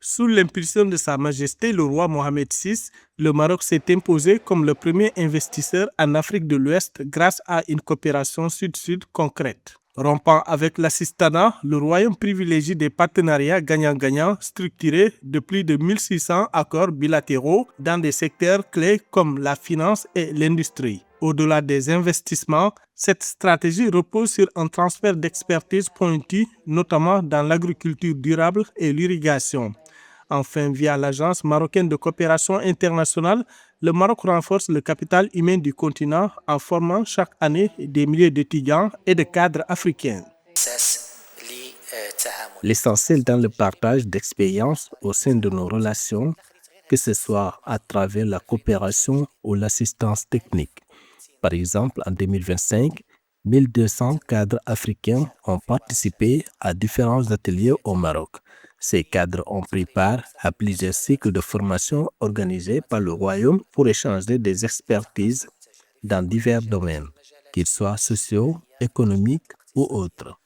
Sous l'impulsion de Sa Majesté le roi Mohamed VI, le Maroc s'est imposé comme le premier investisseur en Afrique de l'Ouest grâce à une coopération sud-sud concrète. Rompant avec l'assistanat, le royaume privilégie des partenariats gagnant-gagnant structurés de plus de 1600 accords bilatéraux dans des secteurs clés comme la finance et l'industrie. Au-delà des investissements, cette stratégie repose sur un transfert d'expertise pointue, notamment dans l'agriculture durable et l'irrigation. Enfin, via l'Agence marocaine de coopération internationale, le Maroc renforce le capital humain du continent en formant chaque année des milliers d'étudiants et de cadres africains. L'essentiel dans le partage d'expériences au sein de nos relations, que ce soit à travers la coopération ou l'assistance technique. Par exemple, en 2025, 1200 cadres africains ont participé à différents ateliers au Maroc. Ces cadres ont pris part à plusieurs cycles de formation organisés par le Royaume pour échanger des expertises dans divers domaines, qu'ils soient sociaux, économiques ou autres.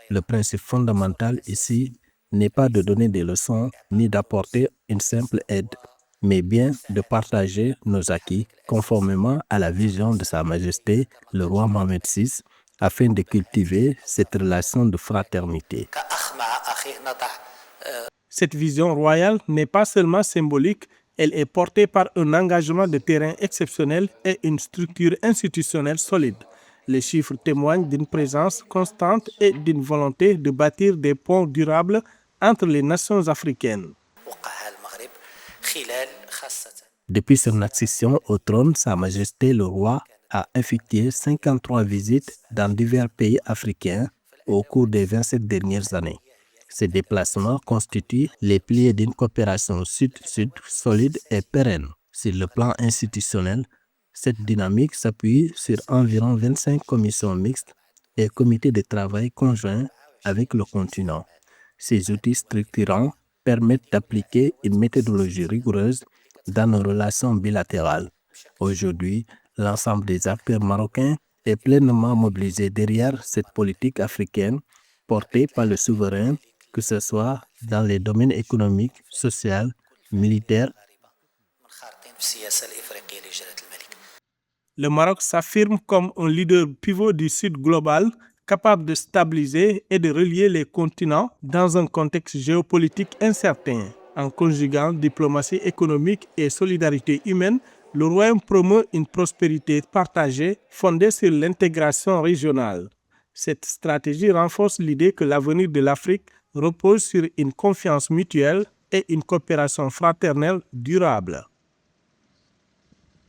Le principe fondamental ici n'est pas de donner des leçons ni d'apporter une simple aide, mais bien de partager nos acquis conformément à la vision de Sa Majesté, le roi Mohamed VI, afin de cultiver cette relation de fraternité. Cette vision royale n'est pas seulement symbolique, elle est portée par un engagement de terrain exceptionnel et une structure institutionnelle solide. Les chiffres témoignent d'une présence constante et d'une volonté de bâtir des ponts durables entre les nations africaines. Depuis son accession au trône, Sa Majesté le roi a effectué 53 visites dans divers pays africains au cours des 27 dernières années. Ces déplacements constituent les piliers d'une coopération sud-sud solide et pérenne. Sur le plan institutionnel, cette dynamique s'appuie sur environ 25 commissions mixtes et comités de travail conjoints avec le continent. Ces outils structurants permettent d'appliquer une méthodologie rigoureuse dans nos relations bilatérales. Aujourd'hui, l'ensemble des acteurs marocains est pleinement mobilisé derrière cette politique africaine portée par le souverain, que ce soit dans les domaines économiques, sociaux, militaires. Le Maroc s'affirme comme un leader pivot du Sud global, capable de stabiliser et de relier les continents dans un contexte géopolitique incertain. En conjuguant diplomatie économique et solidarité humaine, le Royaume promeut une prospérité partagée fondée sur l'intégration régionale. Cette stratégie renforce l'idée que l'avenir de l'Afrique repose sur une confiance mutuelle et une coopération fraternelle durable.